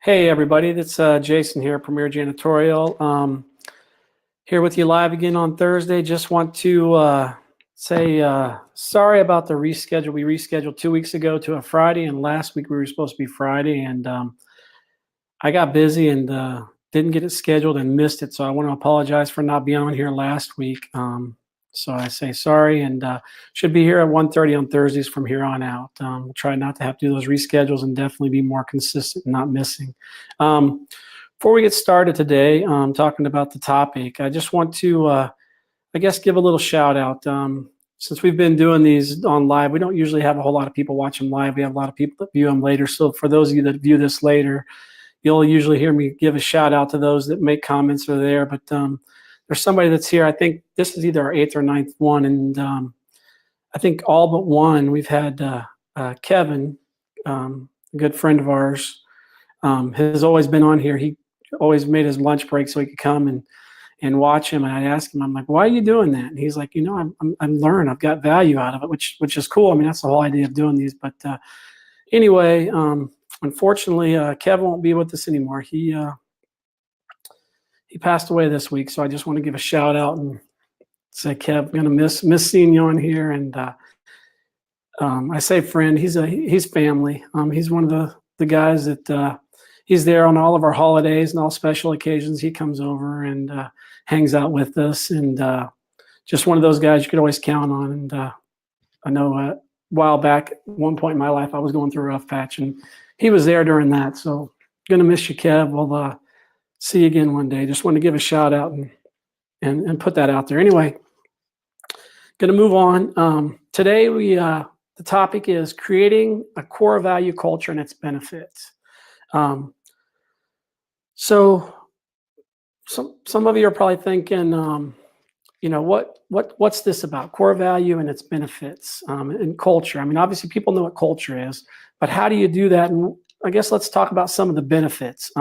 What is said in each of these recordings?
Hey everybody, it's Jason here, Premier Janitorial. Here with you live again on Thursday. Just want to say sorry about the reschedule. We rescheduled 2 weeks ago to a Friday, and last week we were supposed to be Friday, and I got busy and didn't get it scheduled and missed it. So I want to apologize for not being on here last week. So I say sorry, and should be here at 1:30 on Thursdays from here on out. We'll try not to have to do those reschedules and definitely be more consistent and not missing. Before we get started today, talking about the topic, I just want to, I guess, give a little shout out. Since we've been doing these on live, we don't usually have a whole lot of people watch them live. We have a lot of people that view them later. So for those of you that view this later, you'll usually hear me give a shout out to those that make comments or there. But there's somebody that's here. I think this is either our 8th or 9th one. And I think all but one, we've had Kevin, a good friend of ours, has always been on here. He always made his lunch break so he could come and watch him. And I asked him, I'm like, why are you doing that? And he's like, I'm learning. I've got value out of it, which is cool. I mean, that's the whole idea of doing these. But anyway, unfortunately, Kevin won't be with us anymore. He passed away this week, so I just want to give a shout out and say, Kev, I'm gonna miss seeing you on here. And I say friend, he's family. He's one of the guys that he's there on all of our holidays and all special occasions. He comes over and hangs out with us, and just one of those guys you could always count on. And I know a while back, at one point in my life, I was going through a rough patch, and he was there during that. So gonna miss you, Kev. We'll see you again one day. Just want to give a shout out and put that out there. Anyway, going to move on. Today the topic is creating a core value culture and its benefits. So some of you are probably thinking, what's this about? Core value and its benefits and culture. I mean, obviously people know what culture is, but how do you do that? And I guess let's talk about some of the benefits.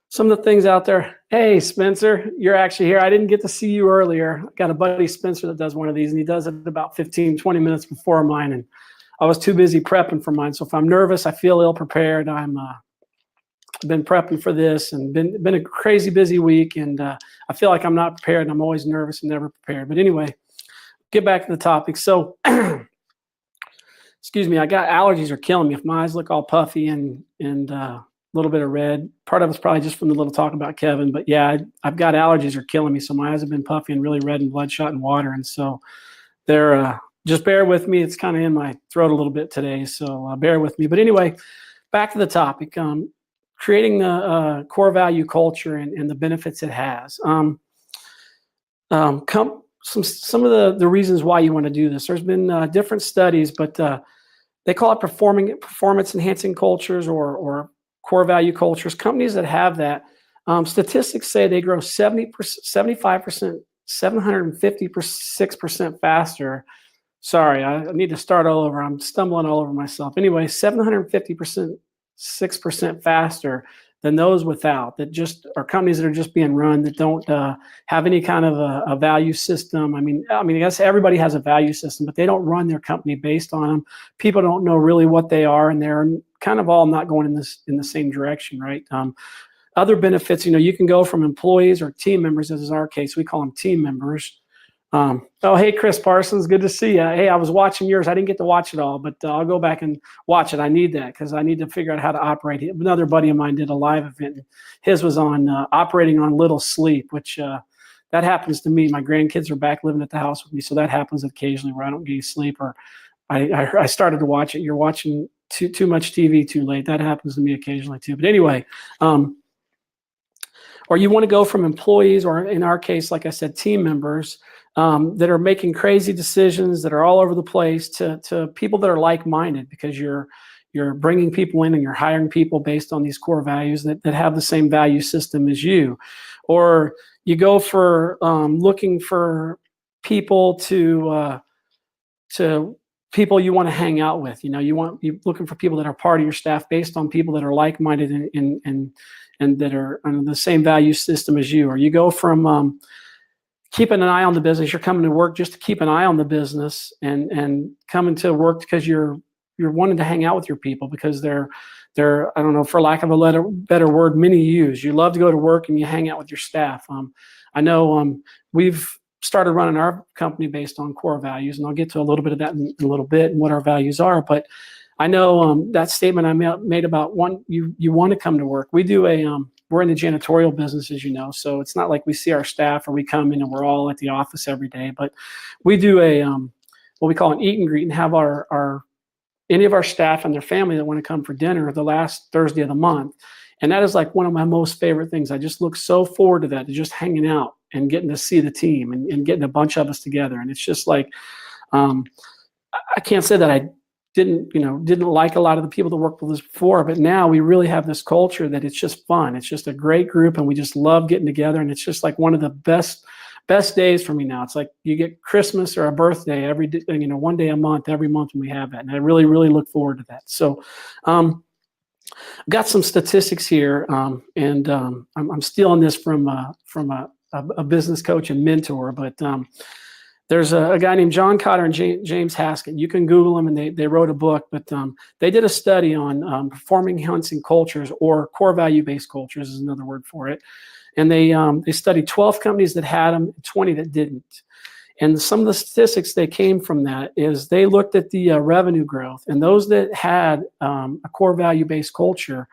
Some of the things out there. Hey, Spencer, you're actually here. I didn't get to see you earlier. I got a buddy, Spencer, that does one of these, and he does it about 15, 20 minutes before mine, and I was too busy prepping for mine. So if I'm nervous, I feel ill-prepared, I've been prepping for this and been a crazy busy week, and I feel like I'm not prepared, and I'm always nervous and never prepared. But anyway, get back to the topic. So, excuse me, I got allergies are killing me. If my eyes look all puffy and little bit of red. Part of it's probably just from the little talk about Kevin, but yeah, I've got allergies are killing me. So my eyes have been puffy and really red and bloodshot and water. And so they're, just bear with me. It's kind of in my throat a little bit today. So bear with me. But anyway, back to the topic, creating the core value culture and the benefits it has. Some of the reasons why you want to do this. There's been different studies, but they call it performance enhancing cultures or core value cultures. Companies that have that, statistics say they grow 70%, 75%, 756% faster. Sorry, I need to start all over. I'm stumbling all over myself. Anyway, 756% faster than those without, that just are companies that are just being run, that don't have any kind of a value system. I mean, I guess everybody has a value system, but they don't run their company based on them. People don't know really what they are, and they're kind of all not going in the same direction, right? Other benefits, you can go from employees or team members, as is our case. We call them team members. Oh, hey, Chris Parsons, good to see you. Hey, I was watching yours. I didn't get to watch it all, but I'll go back and watch it. I need that because I need to figure out how to operate it. Another buddy of mine did a live event. His was on operating on little sleep, which that happens to me. My grandkids are back living at the house with me, so that happens occasionally where I don't get any sleep, or I started to watch it. You're watching too much TV too late. That happens to me occasionally too. But anyway, or you want to go from employees, or in our case, like I said, team members that are making crazy decisions that are all over the place, to people that are like-minded, because you're bringing people in and you're hiring people based on these core values that have the same value system as you. Or you go for looking for people to people you want to hang out with. You're looking for people that are part of your staff based on people that are like-minded and that are on the same value system as you. Or you go from keeping an eye on the business. You're coming to work just to keep an eye on the business, and coming to work because you're wanting to hang out with your people because they're they're, I don't know, for lack of a better word, many yous. You love to go to work and you hang out with your staff. I know we've started running our company based on core values, and I'll get to a little bit of that in a little bit and what our values are. But I know that statement I made about you want to come to work. We do we're in the janitorial business, as you know, so it's not like we see our staff or we come in and we're all at the office every day. But we do what we call an eat and greet, and have any of our staff and their family that want to come for dinner the last Thursday of the month. And that is like one of my most favorite things. I just look so forward to that, to just hanging out and getting to see the team and getting a bunch of us together. And it's just like, I can't say that I didn't like a lot of the people that worked with us before, but now we really have this culture that it's just fun. It's just a great group, and we just love getting together. And it's just like one of the best days for me now. It's like you get Christmas or a birthday every day, one day a month, every month when we have that. And I really, really look forward to that. So, I've got some statistics here, and I'm stealing this from a business coach and mentor, but there's a guy named John Cotter and James Haskett. You can Google them, and they wrote a book, but they did a study on performing enhancing cultures, or core value-based cultures is another word for it. And they studied 12 companies that had them, 20 that didn't. And some of the statistics that came from that is they looked at the revenue growth, and those that had a core value-based culture,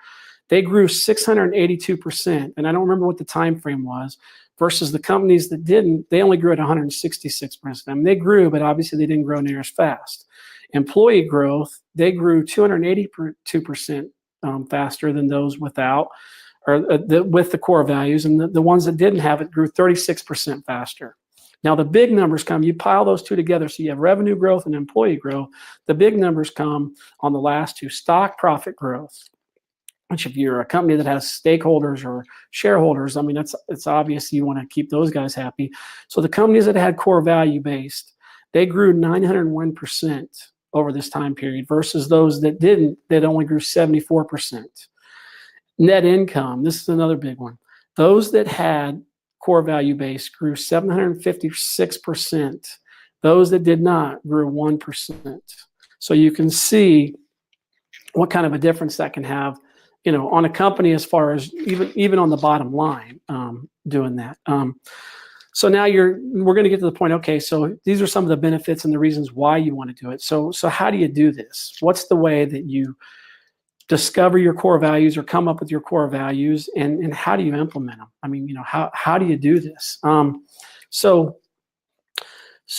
they grew 682%. And I don't remember what the time frame was, versus the companies that didn't, they only grew at 166%. I mean, they grew, but obviously they didn't grow near as fast. Employee growth, they grew 282% faster than those without, or with the core values. And the ones that didn't have it grew 36% faster. Now, the big numbers come, you pile those two together, so you have revenue growth and employee growth. The big numbers come on the last two, stock profit growth, which if you're a company that has stakeholders or shareholders, I mean, it's obvious you want to keep those guys happy. So the companies that had core value based, they grew 901% over this time period, versus those that didn't, that only grew 74%. Net income, this is another big one. Those that had core value base grew 756%. Those that did not grew 1%. So you can see what kind of a difference that can have, on a company, as far as even on the bottom line, doing that. So now we're going to get to the point. Okay, so these are some of the benefits and the reasons why you want to do it. So how do you do this? What's the way that you discover your core values or come up with your core values, and how do you implement them? I mean, how do you do this? So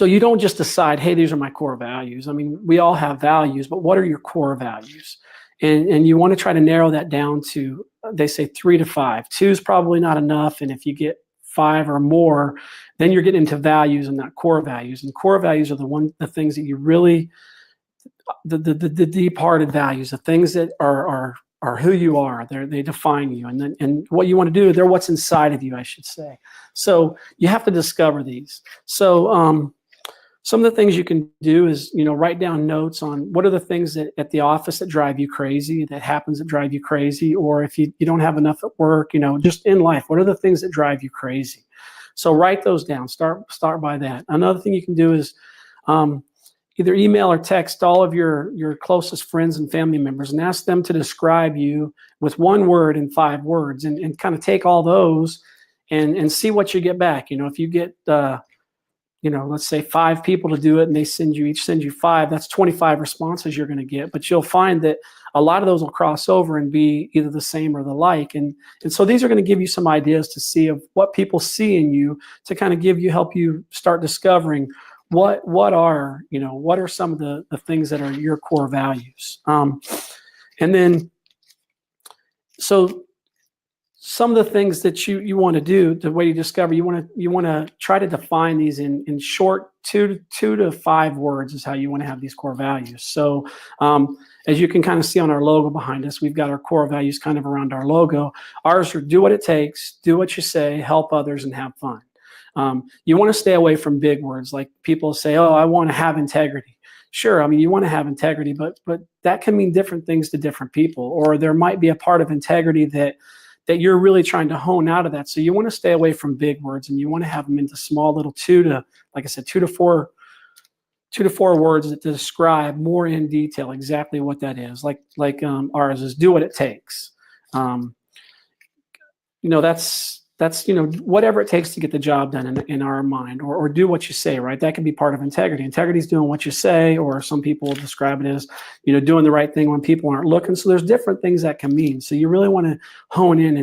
you don't just decide, hey, these are my core values. I mean, we all have values, but what are your core values? And you want to try to narrow that down to, they say 3 to 5. 2 is probably not enough. And if you get 5 or more, then you're getting into values and not core values. And core values are the things that you really, the deep-hearted values, the things that are who you are. They define you. And what you want to do, they're what's inside of you, I should say. So you have to discover these. So some of the things you can do is, write down notes on what are the things that at the office that drive you crazy, that happens that drive you crazy, or if you don't have enough at work, just in life, what are the things that drive you crazy? So write those down. Start by that. Another thing you can do is either email or text all of your closest friends and family members and ask them to describe you with 1 word and 5 words, and kind of take all those and see what you get back. If you get let's say 5 people to do it, and they each send you 5, that's 25 responses you're going to get. But you'll find that a lot of those will cross over and be either the same or the like. And so these are going to give you some ideas to see of what people see in you, to kind of help you start discovering what are some of the things that are your core values. And then, so some of the things that you want to do, the way you discover, you want to try to define these in short 2 to 5 words is how you want to have these core values. So as you can kind of see on our logo behind us, we've got our core values kind of around our logo. Ours are do what it takes, do what you say, help others, and have fun. You want to stay away from big words like people say, oh, I want to have integrity. Sure, I mean, you want to have integrity, but that can mean different things to different people, or there might be a part of integrity that you're really trying to hone out of that. So you want to stay away from big words, and you want to have them into small little 2 to 4 2 to 4 words that describe more in detail exactly what that is. Like ours is do what it takes. That's whatever it takes to get the job done in our mind, or do what you say, right? That can be part of integrity. Integrity is doing what you say, or some people will describe it as, doing the right thing when people aren't looking. So there's different things that can mean. So you really want to hone in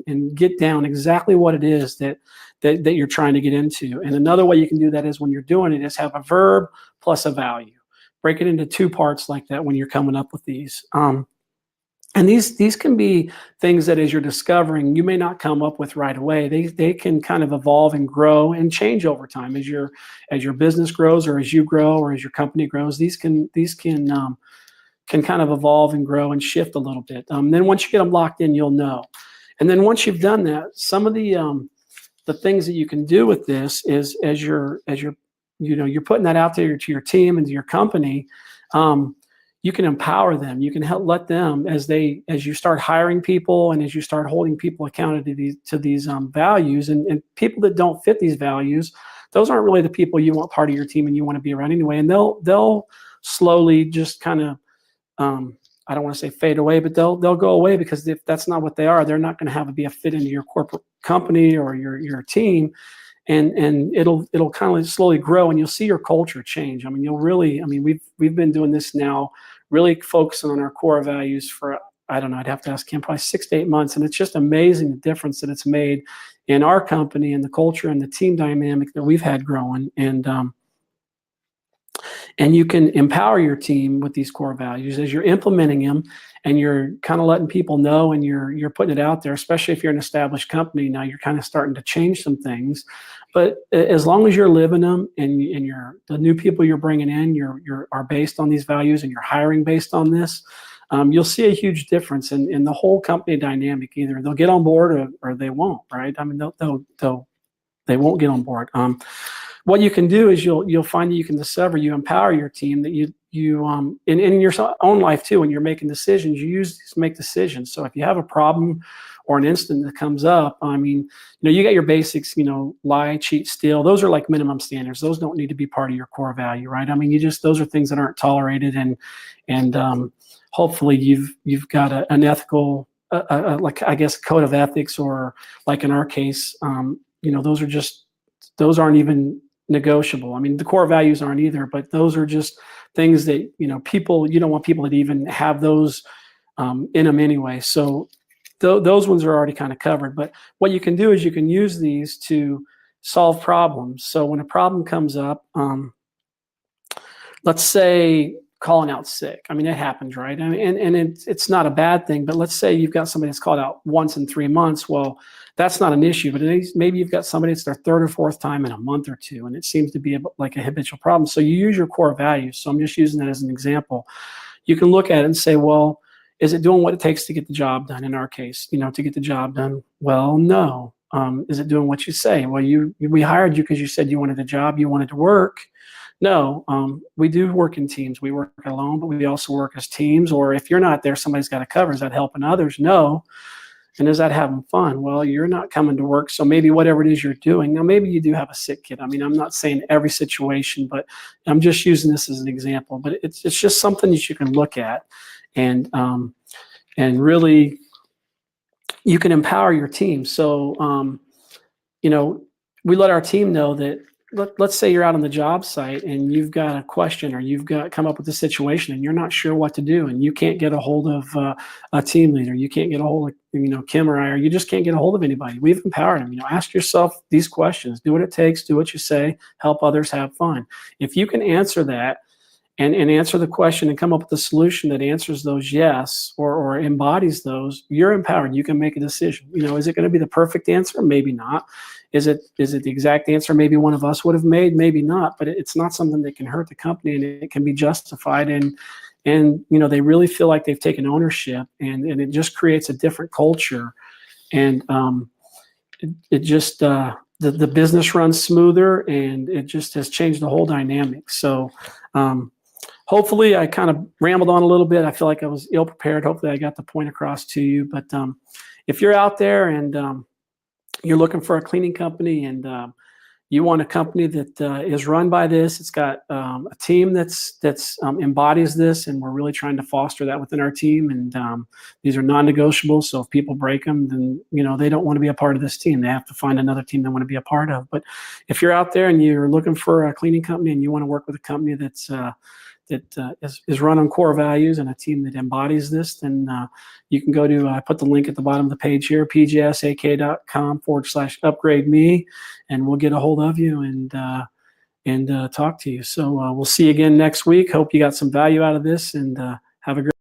and get down exactly what it is that you're trying to get into. And another way you can do that is when you're doing it is have a verb plus a value. Break it into 2 parts like that when you're coming up with these. And these can be things that as you're discovering, you may not come up with right away. They can kind of evolve and grow and change over time as your business grows, or as you grow, or as your company grows. These can kind of evolve and grow and shift a little bit. Then once you get them locked in, you'll know. And then once you've done that, some of the things that you can do with this is as you're putting that out there to your team and to your company. You can empower them. You can help let them as you start hiring people and as you start holding people accountable to these values, and people that don't fit these values, those aren't really the people you want part of your team and you want to be around anyway. And they'll slowly just kind of, I don't want to say fade away, but they'll go away, because if that's not what they are, they're not going to be a fit into your corporate company or your team. And it'll kind of slowly grow, and you'll see your culture change. We've been doing this now, really focusing on our core values for, I don't know, I'd have to ask him, probably 6 to 8 months. And it's just amazing the difference that it's made in our company and the culture and the team dynamic that we've had growing. And you can empower your team with these core values as you're implementing them, and you're kind of letting people know, and you're putting it out there, especially if you're an established company. Now you're kind of starting to change some things, but as long as you're living them, and the new people you're bringing in, are based on these values, and you're hiring based on this, you'll see a huge difference in the whole company dynamic. Either they'll get on board or they won't, right? They won't get on board. What you can do is you'll find that you can discover, you empower your team, that you in your own life too, when you're making decisions, you use these to make decisions. So if you have a problem or an incident that comes up, you got your basics, lie, cheat, steal. Those are like minimum standards. Those don't need to be part of your core value, right? Those are things that aren't tolerated, and hopefully you've got an ethical, like, I guess, code of ethics, or like in our case, those aren't even negotiable. The core values aren't either, but those are just things that, you don't want people that even have those in them anyway. So those ones are already kind of covered. But what you can do is you can use these to solve problems. So when a problem comes up, let's say calling out sick. It happens, right? And it's not a bad thing, but let's say you've got somebody that's called out once in 3 months. Well, that's not an issue, but maybe you've got somebody that's their 3rd or 4th time in a month or 2, and it seems to be like a habitual problem. So you use your core values. So I'm just using that as an example. You can look at it and say, well, is it doing what it takes to get the job done? In our case, to get the job done. Well, no. Is it doing what you say? Well, we hired you because you said you wanted a job, you wanted to work. No, we do work in teams. We work alone, but we also work as teams. Or if you're not there, somebody's got to cover. Is that helping others? No. And is that having fun? Well, you're not coming to work, so maybe whatever it is you're doing. Now, maybe you do have a sick kid. I'm not saying every situation, but I'm just using this as an example. But it's just something that you can look at, and really, you can empower your team. So, we let our team know that. Let's say you're out on the job site and you've got a question, or you've come up with a situation and you're not sure what to do, and you can't get a hold of a team leader. You can't get a hold of Kim or I, or you just can't get a hold of anybody. We've empowered them. Ask yourself these questions. Do what it takes. Do what you say. Help others have fun. If you can answer that and answer the question and come up with a solution that answers those yes, or embodies those, you're empowered. You can make a decision. Is it going to be the perfect answer? Maybe not. Is it the exact answer maybe one of us would have made? Maybe not, but it's not something that can hurt the company, and it can be justified, and they really feel like they've taken ownership, and it just creates a different culture, and it just the business runs smoother, and it just has changed the whole dynamic. So hopefully I kind of rambled on a little bit. I feel like I was ill prepared. Hopefully I got the point across to you, but if you're out there and you're looking for a cleaning company, and you want a company that is run by this. It's got a team that's embodies this, and we're really trying to foster that within our team. And these are non-negotiables. So if people break them, then they don't want to be a part of this team. They have to find another team they want to be a part of. But if you're out there and you're looking for a cleaning company and you want to work with a company that's is run on core values and a team that embodies this, then you can go to, I put the link at the bottom of the page here, pgsak.com/upgrade me, and we'll get a hold of you and talk to you. So we'll see you again next week. Hope you got some value out of this, and have a great